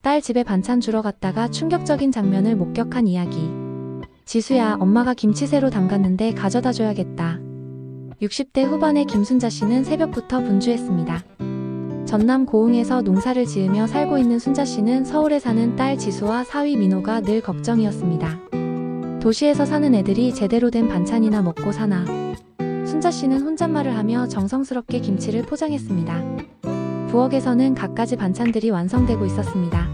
딸 집에 반찬 주러 갔다가 충격적인 장면을 목격한 이야기. 지수야, 엄마가 김치 새로 담갔는데 가져다 줘야겠다. 60대 후반의 김순자 씨는 새벽부터 분주했습니다. 전남 고흥에서 농사를 지으며 살고 있는 순자 씨는 서울에 사는 딸 지수와 사위 민호가 늘 걱정이었습니다. 도시에서 사는 애들이 제대로 된 반찬이나 먹고 사나. 순자 씨는 혼잣말을 하며 정성스럽게 김치를 포장했습니다. 부엌에서는 갖가지 반찬들이 완성되고 있었습니다.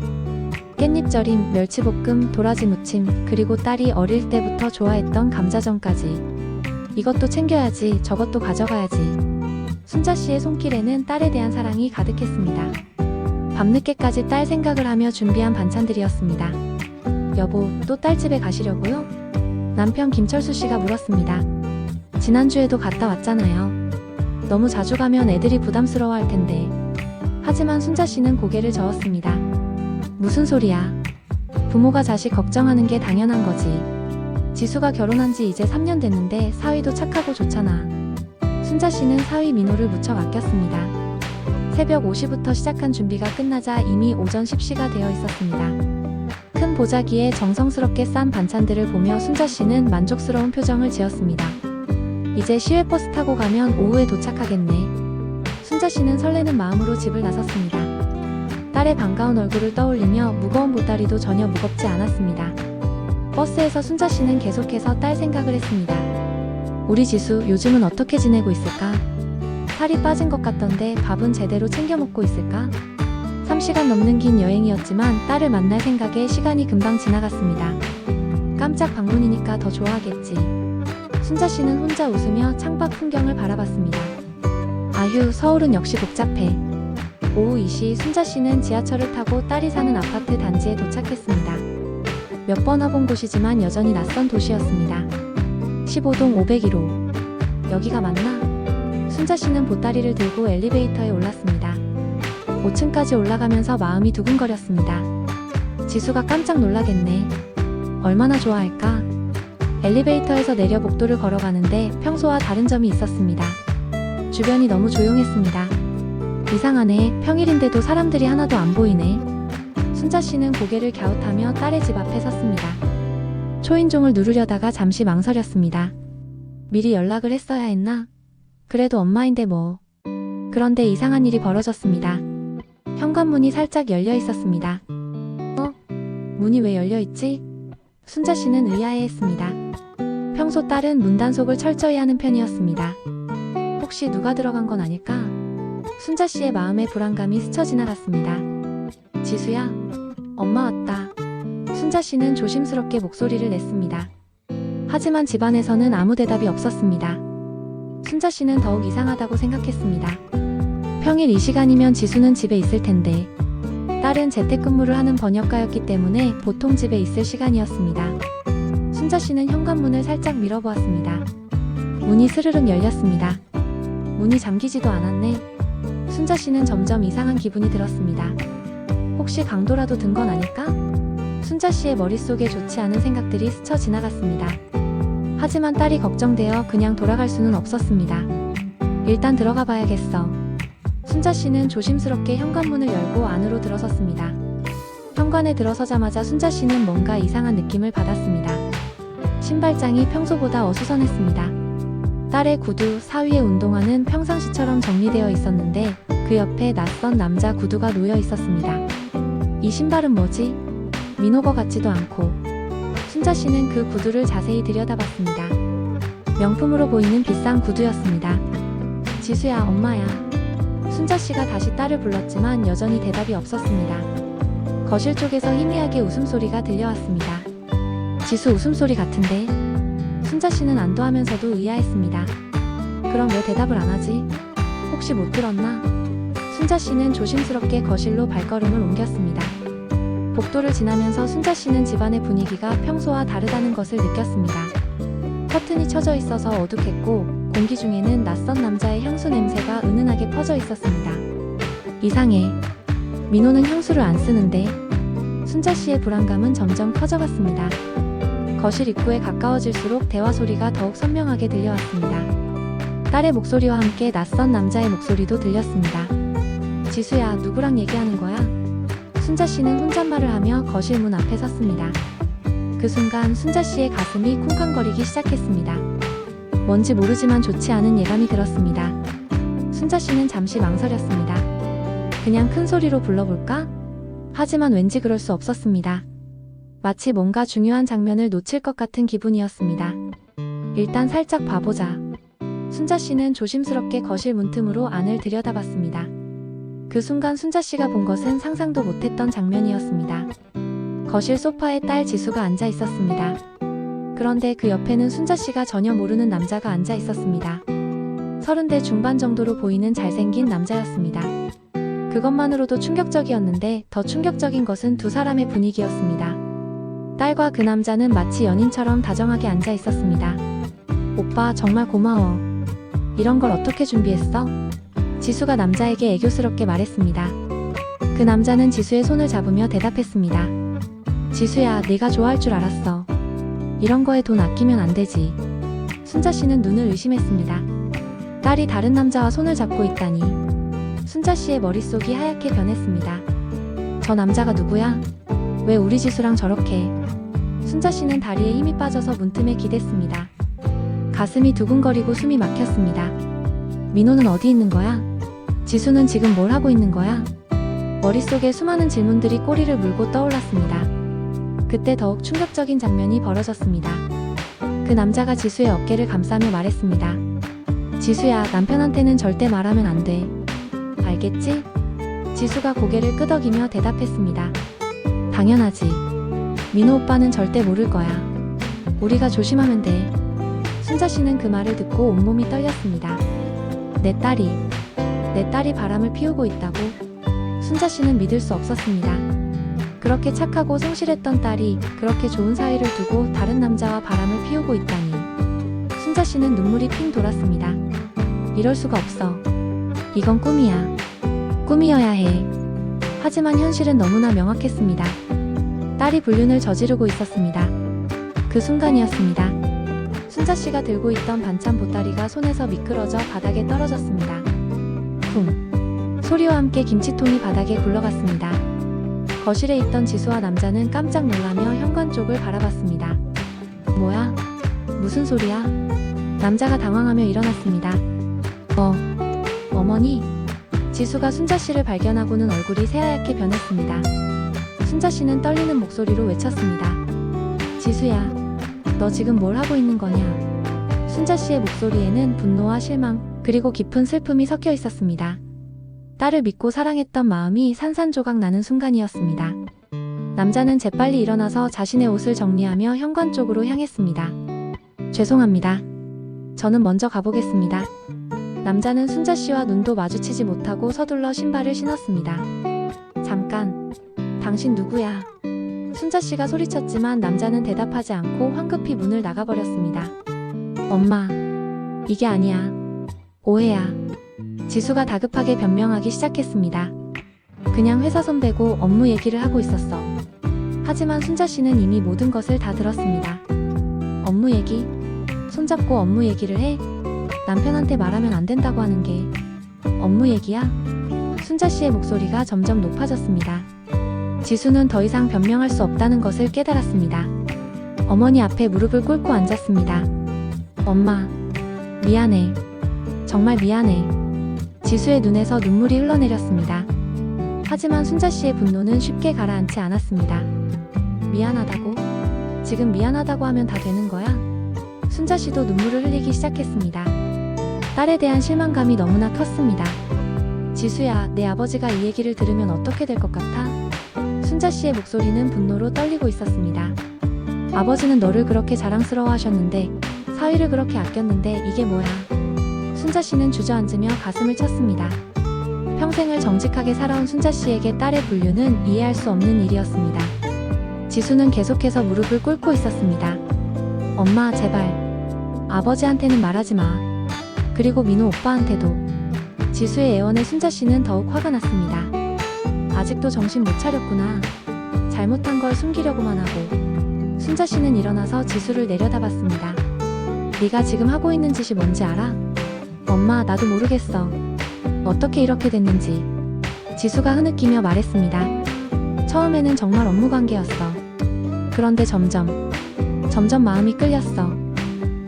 깻잎절임, 멸치볶음, 도라지 무침, 그리고 딸이 어릴 때부터 좋아했던 감자전까지. 이것도 챙겨야지, 저것도 가져가야지. 순자 씨의 손길에는 딸에 대한 사랑이 가득했습니다. 밤늦게까지 딸 생각을 하며 준비한 반찬들이었습니다. 여보, 또 딸 집에 가시려고요? 남편 김철수 씨가 물었습니다. 지난주에도 갔다 왔잖아요. 너무 자주 가면 애들이 부담스러워할 텐데. 하지만 순자 씨는 고개를 저었습니다. 무슨 소리야. 부모가 자식 걱정하는 게 당연한 거지. 지수가 결혼한 지 이제 3년 됐는데 사위도 착하고 좋잖아. 순자 씨는 사위 민호를 무척 아꼈습니다. 새벽 5시부터 시작한 준비가 끝나자 이미 오전 10시가 되어 있었습니다. 큰 보자기에 정성스럽게 싼 반찬들을 보며 순자 씨는 만족스러운 표정을 지었습니다. 이제 시외버스 타고 가면 오후에 도착하겠네. 순자 씨는 설레는 마음으로 집을 나섰습니다. 딸의 반가운 얼굴을 떠올리며 무거운 보따리도 전혀 무겁지 않았습니다. 버스에서 순자 씨는 계속해서 딸 생각을 했습니다. 우리 지수 요즘은 어떻게 지내고 있을까? 살이 빠진 것 같던데 밥은 제대로 챙겨 먹고 있을까? 3시간 넘는 긴 여행이었지만 딸을 만날 생각에 시간이 금방 지나갔습니다. 깜짝 방문이니까 더 좋아하겠지. 순자 씨는 혼자 웃으며 창밖 풍경을 바라봤습니다. 아휴, 서울은 역시 복잡해. 오후 2시 순자 씨는 지하철을 타고 딸이 사는 아파트 단지에 도착했습니다. 몇 번 와본 곳이지만 여전히 낯선 도시였습니다. 15동 501호. 여기가 맞나? 순자 씨는 보따리를 들고 엘리베이터에 올랐습니다. 5층까지 올라가면서 마음이 두근거렸습니다. 지수가 깜짝 놀라겠네. 얼마나 좋아할까? 엘리베이터에서 내려 복도를 걸어가는데 평소와 다른 점이 있었습니다. 주변이 너무 조용했습니다. 이상하네. 평일인데도 사람들이 하나도 안 보이네. 순자 씨는 고개를 갸웃하며 딸의 집 앞에 섰습니다. 초인종을 누르려다가 잠시 망설였습니다. 미리 연락을 했어야 했나? 그래도 엄마인데 뭐. 그런데 이상한 일이 벌어졌습니다. 현관문이 살짝 열려 있었습니다. 문이 왜 열려 있지? 순자 씨는 의아해했습니다. 평소 딸은 문 단속을 철저히 하는 편이었습니다. 혹시 누가 들어간 건 아닐까? 순자 씨의 마음에 불안감이 스쳐 지나갔습니다. 지수야, 엄마 왔다. 순자 씨는 조심스럽게 목소리를 냈습니다. 하지만 집안에서는 아무 대답이 없었습니다. 순자 씨는 더욱 이상하다고 생각했습니다. 평일 이 시간이면 지수는 집에 있을 텐데. 딸은 재택근무를 하는 번역가였기 때문에 보통 집에 있을 시간이었습니다. 순자 씨는 현관문을 살짝 밀어보았습니다. 문이 스르륵 열렸습니다. 문이 잠기지도 않았네. 순자 씨는 점점 이상한 기분이 들었습니다. 혹시 강도라도 든 건 아닐까? 순자 씨의 머릿속에 좋지 않은 생각들이 스쳐 지나갔습니다. 하지만 딸이 걱정되어 그냥 돌아갈 수는 없었습니다. 일단 들어가 봐야겠어. 순자 씨는 조심스럽게 현관문을 열고 안으로 들어섰습니다. 현관에 들어서자마자 순자 씨는 뭔가 이상한 느낌을 받았습니다. 신발장이 평소보다 어수선했습니다. 딸의 구두, 사위의 운동화는 평상시처럼 정리되어 있었는데 그 옆에 낯선 남자 구두가 놓여 있었습니다. 이 신발은 뭐지? 민호 거 같지도 않고. 순자 씨는 그 구두를 자세히 들여다봤습니다. 명품으로 보이는 비싼 구두였습니다. 지수야, 엄마야. 순자 씨가 다시 딸을 불렀지만 여전히 대답이 없었습니다. 거실 쪽에서 희미하게 웃음소리가 들려왔습니다. 지수 웃음소리 같은데? 순자 씨는 안도하면서도 의아했습니다. 그럼 왜 대답을 안 하지? 혹시 못 들었나? 순자 씨는 조심스럽게 거실로 발걸음을 옮겼습니다. 복도를 지나면서 순자 씨는 집안의 분위기가 평소와 다르다는 것을 느꼈습니다. 커튼이 쳐져 있어서 어둑했고 공기 중에는 낯선 남자의 향수 냄새가 은은하게 퍼져 있었습니다. 이상해. 민호는 향수를 안 쓰는데. 순자 씨의 불안감은 점점 커져갔습니다. 거실 입구에 가까워질수록 대화 소리가 더욱 선명하게 들려왔습니다. 딸의 목소리와 함께 낯선 남자의 목소리도 들렸습니다. 지수야, 누구랑 얘기하는 거야? 순자 씨는 혼잣말을 하며 거실 문 앞에 섰습니다. 그 순간 순자 씨의 가슴이 쿵쾅거리기 시작했습니다. 뭔지 모르지만 좋지 않은 예감이 들었습니다. 순자 씨는 잠시 망설였습니다. 그냥 큰 소리로 불러볼까? 하지만 왠지 그럴 수 없었습니다. 마치 뭔가 중요한 장면을 놓칠 것 같은 기분이었습니다. 일단 살짝 봐보자. 순자 씨는 조심스럽게 거실 문틈으로 안을 들여다봤습니다. 그 순간 순자 씨가 본 것은 상상도 못했던 장면이었습니다. 거실 소파에 딸 지수가 앉아 있었습니다. 그런데 그 옆에는 순자 씨가 전혀 모르는 남자가 앉아 있었습니다. 30대 중반 정도로 보이는 잘생긴 남자였습니다. 그것만으로도 충격적이었는데 더 충격적인 것은 두 사람의 분위기였습니다. 딸과 그 남자는 마치 연인처럼 다정하게 앉아 있었습니다. 오빠 정말 고마워. 이런 걸 어떻게 준비했어? 지수가 남자에게 애교스럽게 말했습니다. 그 남자는 지수의 손을 잡으며 대답했습니다. 지수야, 네가 좋아할 줄 알았어. 이런 거에 돈 아끼면 안 되지. 순자 씨는 눈을 의심했습니다. 딸이 다른 남자와 손을 잡고 있다니. 순자 씨의 머릿속이 하얗게 변했습니다. 저 남자가 누구야? 왜 우리 지수랑 저렇게? 순자 씨는 다리에 힘이 빠져서 문틈에 기댔습니다. 가슴이 두근거리고 숨이 막혔습니다. 민호는 어디 있는 거야? 지수는 지금 뭘 하고 있는 거야? 머릿속에 수많은 질문들이 꼬리를 물고 떠올랐습니다. 그때 더욱 충격적인 장면이 벌어졌습니다. 그 남자가 지수의 어깨를 감싸며 말했습니다. 지수야, 남편한테는 절대 말하면 안 돼. 알겠지? 지수가 고개를 끄덕이며 대답했습니다. 당연하지. 민호 오빠는 절대 모를 거야. 우리가 조심하면 돼. 순자 씨는 그 말을 듣고 온몸이 떨렸습니다. 내 딸이 바람을 피우고 있다고? 순자 씨는 믿을 수 없었습니다. 그렇게 착하고 성실했던 딸이 그렇게 좋은 사이를 두고 다른 남자와 바람을 피우고 있다니. 순자 씨는 눈물이 핑 돌았습니다. 이럴 수가 없어. 이건 꿈이야. 꿈이어야 해. 하지만 현실은 너무나 명확했습니다. 딸이 불륜을 저지르고 있었습니다. 그 순간이었습니다. 순자 씨가 들고 있던 반찬 보따리가 손에서 미끄러져 바닥에 떨어졌습니다. 쿵! 소리와 함께 김치통이 바닥에 굴러갔습니다. 거실에 있던 지수와 남자는 깜짝 놀라며 현관 쪽을 바라봤습니다. 뭐야? 무슨 소리야? 남자가 당황하며 일어났습니다. 어머니? 지수가 순자 씨를 발견하고는 얼굴이 새하얗게 변했습니다. 순자 씨는 떨리는 목소리로 외쳤습니다. 지수야, 너 지금 뭘 하고 있는 거냐? 순자 씨의 목소리에는 분노와 실망, 그리고 깊은 슬픔이 섞여 있었습니다. 딸을 믿고 사랑했던 마음이 산산조각 나는 순간이었습니다. 남자는 재빨리 일어나서 자신의 옷을 정리하며 현관 쪽으로 향했습니다. 죄송합니다. 저는 먼저 가보겠습니다. 남자는 순자 씨와 눈도 마주치지 못하고 서둘러 신발을 신었습니다. 잠깐, 당신 누구야? 순자 씨가 소리쳤지만 남자는 대답하지 않고 황급히 문을 나가버렸습니다. 엄마, 이게 아니야. 오해야. 지수가 다급하게 변명하기 시작했습니다. 그냥 회사 선배고 업무 얘기를 하고 있었어. 하지만 순자 씨는 이미 모든 것을 다 들었습니다. 업무 얘기? 손잡고 업무 얘기를 해? 남편한테 말하면 안 된다고 하는 게 업무 얘기야? 순자 씨의 목소리가 점점 높아졌습니다. 지수는 더 이상 변명할 수 없다는 것을 깨달았습니다. 어머니 앞에 무릎을 꿇고 앉았습니다. 엄마, 미안해. 정말 미안해. 지수의 눈에서 눈물이 흘러내렸습니다. 하지만 순자 씨의 분노는 쉽게 가라앉지 않았습니다. 미안하다고? 지금 미안하다고 하면 다 되는 거야? 순자 씨도 눈물을 흘리기 시작했습니다. 딸에 대한 실망감이 너무나 컸습니다. 지수야, 내 아버지가 이 얘기를 들으면 어떻게 될 것 같아? 순자 씨의 목소리는 분노로 떨리고 있었습니다. 아버지는 너를 그렇게 자랑스러워 하셨는데, 사위를 그렇게 아꼈는데 이게 뭐야? 순자 씨는 주저앉으며 가슴을 쳤습니다. 평생을 정직하게 살아온 순자 씨에게 딸의 불륜은 이해할 수 없는 일이었습니다. 지수는 계속해서 무릎을 꿇고 있었습니다. 엄마, 제발. 아버지한테는 말하지 마. 그리고 민호 오빠한테도. 지수의 애원에 순자 씨는 더욱 화가 났습니다. 아직도 정신 못 차렸구나. 잘못한 걸 숨기려고만 하고. 순자 씨는 일어나서 지수를 내려다봤습니다. 네가 지금 하고 있는 짓이 뭔지 알아? 엄마, 나도 모르겠어. 어떻게 이렇게 됐는지. 지수가 흐느끼며 말했습니다. 처음에는 정말 업무 관계였어. 그런데 점점 마음이 끌렸어.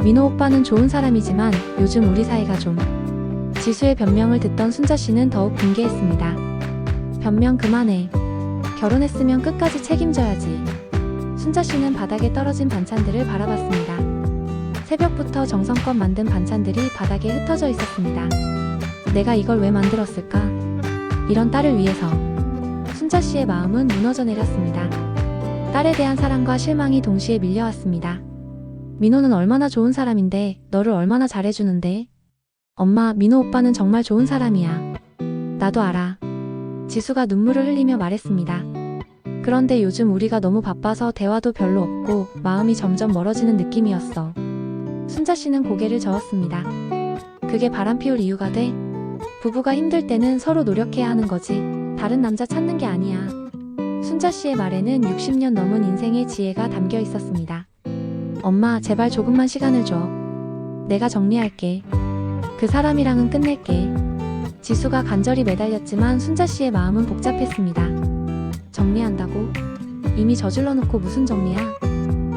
민호 오빠는 좋은 사람이지만 요즘 우리 사이가 좀. 지수의 변명을 듣던 순자 씨는 더욱 분개했습니다. 변명 그만해. 결혼했으면 끝까지 책임져야지. 순자 씨는 바닥에 떨어진 반찬들을 바라봤습니다. 새벽부터 정성껏 만든 반찬들이 바닥에 흩어져 있었습니다. 내가 이걸 왜 만들었을까? 이런 딸을 위해서. 순자 씨의 마음은 무너져 내렸습니다. 딸에 대한 사랑과 실망이 동시에 밀려왔습니다. 민호는 얼마나 좋은 사람인데 너를 얼마나 잘해주는데? 엄마, 민호 오빠는 정말 좋은 사람이야. 나도 알아. 지수가 눈물을 흘리며 말했습니다. 그런데 요즘 우리가 너무 바빠서 대화도 별로 없고 마음이 점점 멀어지는 느낌이었어. 순자 씨는 고개를 저었습니다. 그게 바람 피울 이유가 돼? 부부가 힘들 때는 서로 노력해야 하는 거지. 다른 남자 찾는 게 아니야. 순자 씨의 말에는 60년 넘은 인생의 지혜가 담겨 있었습니다. 엄마, 제발 조금만 시간을 줘. 내가 정리할게. 그 사람이랑은 끝낼게. 지수가 간절히 매달렸지만 순자 씨의 마음은 복잡했습니다. 정리한다고? 이미 저질러 놓고 무슨 정리야?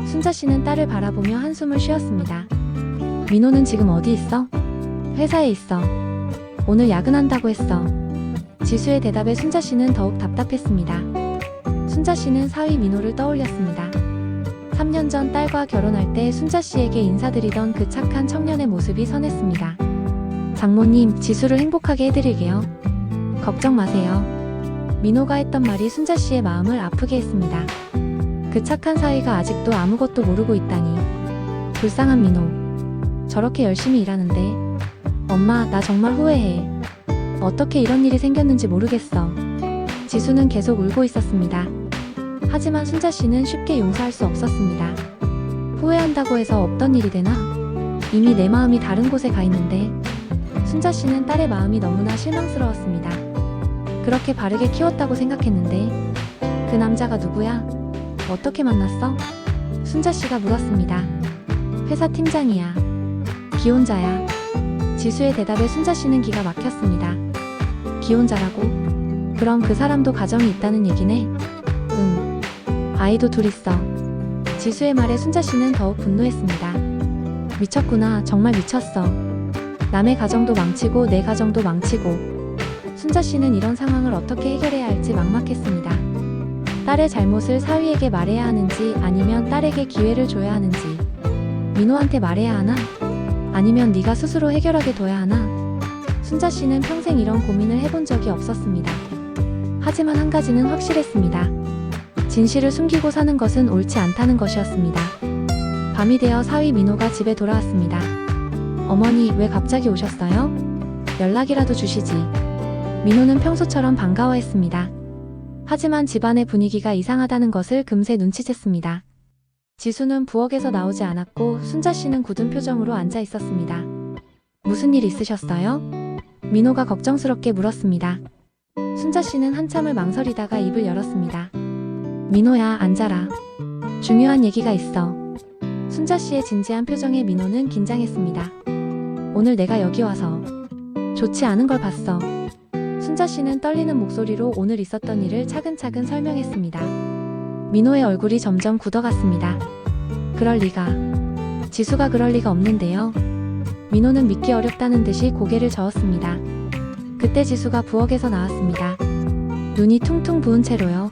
순자 씨는 딸을 바라보며 한숨을 쉬었습니다. 민호는 지금 어디 있어? 회사에 있어. 오늘 야근한다고 했어. 지수의 대답에 순자 씨는 더욱 답답했습니다. 순자 씨는 사위 민호를 떠올렸습니다. 3년 전 딸과 결혼할 때 순자 씨에게 인사드리던 그 착한 청년의 모습이 선했습니다. 장모님, 지수를 행복하게 해드릴게요. 걱정 마세요. 민호가 했던 말이 순자 씨의 마음을 아프게 했습니다. 그 착한 사위가 아직도 아무것도 모르고 있다니. 불쌍한 민호. 저렇게 열심히 일하는데. 엄마, 나 정말 후회해. 어떻게 이런 일이 생겼는지 모르겠어. 지수는 계속 울고 있었습니다. 하지만 순자 씨는 쉽게 용서할 수 없었습니다. 후회한다고 해서 없던 일이 되나? 이미 내 마음이 다른 곳에 가 있는데. 순자 씨는 딸의 마음이 너무나 실망스러웠습니다. 그렇게 바르게 키웠다고 생각했는데 그 남자가 누구야? 어떻게 만났어? 순자 씨가 물었습니다. 회사 팀장이야. 기혼자야. 지수의 대답에 순자 씨는 기가 막혔습니다. 기혼자라고? 그럼 그 사람도 가정이 있다는 얘기네? 응. 아이도 둘 있어. 지수의 말에 순자 씨는 더욱 분노했습니다. 미쳤구나. 정말 미쳤어. 남의 가정도 망치고 내 가정도 망치고. 순자 씨는 이런 상황을 어떻게 해결해야 할지 막막했습니다. 딸의 잘못을 사위에게 말해야 하는지 아니면 딸에게 기회를 줘야 하는지. 민호한테 말해야 하나? 아니면 네가 스스로 해결하게 둬야 하나? 순자 씨는 평생 이런 고민을 해본 적이 없었습니다. 하지만 한 가지는 확실했습니다. 진실을 숨기고 사는 것은 옳지 않다는 것이었습니다. 밤이 되어 사위 민호가 집에 돌아왔습니다. 어머니, 왜 갑자기 오셨어요? 연락이라도 주시지. 민호는 평소처럼 반가워했습니다. 하지만 집안의 분위기가 이상하다는 것을 금세 눈치챘습니다. 지수는 부엌에서 나오지 않았고 순자 씨는 굳은 표정으로 앉아 있었습니다. 무슨 일 있으셨어요? 민호가 걱정스럽게 물었습니다. 순자 씨는 한참을 망설이다가 입을 열었습니다. 민호야, 앉아라. 중요한 얘기가 있어. 순자 씨의 진지한 표정에 민호는 긴장했습니다. 오늘 내가 여기 와서 좋지 않은 걸 봤어. 순자 씨는 떨리는 목소리로 오늘 있었던 일을 차근차근 설명했습니다. 민호의 얼굴이 점점 굳어갔습니다. 그럴 리가. 지수가 그럴 리가 없는데요. 민호는 믿기 어렵다는 듯이 고개를 저었습니다. 그때 지수가 부엌에서 나왔습니다. 눈이 퉁퉁 부은 채로요.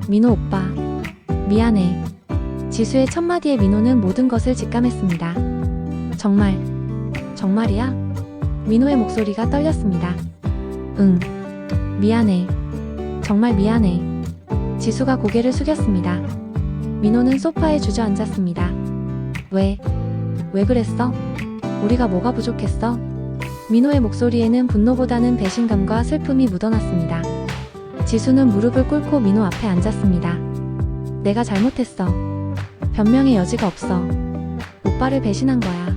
민호 오빠. 미안해. 지수의 첫마디에 민호는 모든 것을 직감했습니다. 정말이야? 민호의 목소리가 떨렸습니다. 응. 미안해. 정말 미안해. 지수가 고개를 숙였습니다. 민호는 소파에 주저앉았습니다. 왜 그랬어? 우리가 뭐가 부족했어? 민호의 목소리에는 분노보다는 배신감과 슬픔이 묻어났습니다. 지수는 무릎을 꿇고 민호 앞에 앉았습니다. 내가 잘못했어. 변명의 여지가 없어. 오빠를 배신한 거야.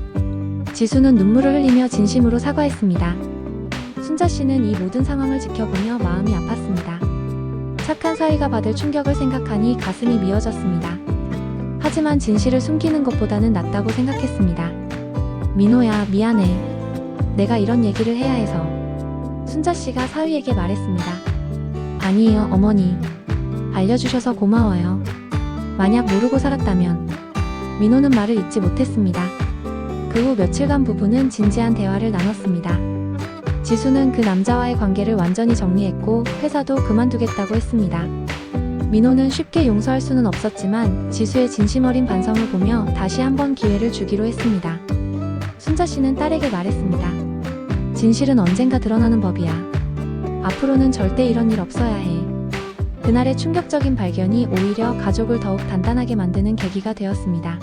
지수는 눈물을 흘리며 진심으로 사과했습니다. 순자 씨는 이 모든 상황을 지켜보며 마음이 아팠습니다. 착한 사위가 받을 충격을 생각하니 가슴이 미어졌습니다. 하지만 진실을 숨기는 것보다는 낫다고 생각했습니다. 민호야, 미안해. 내가 이런 얘기를 해야 해서. 순자 씨가 사위에게 말했습니다. 아니에요, 어머니. 알려주셔서 고마워요. 만약 모르고 살았다면. 민호는 말을 잇지 못했습니다. 그 후 며칠간 부부는 진지한 대화를 나눴습니다. 지수는 그 남자와의 관계를 완전히 정리했고 회사도 그만두겠다고 했습니다. 민호는 쉽게 용서할 수는 없었지만 지수의 진심 어린 반성을 보며 다시 한번 기회를 주기로 했습니다. 순자 씨는 딸에게 말했습니다. 진실은 언젠가 드러나는 법이야. 앞으로는 절대 이런 일 없어야 해. 그날의 충격적인 발견이 오히려 가족을 더욱 단단하게 만드는 계기가 되었습니다.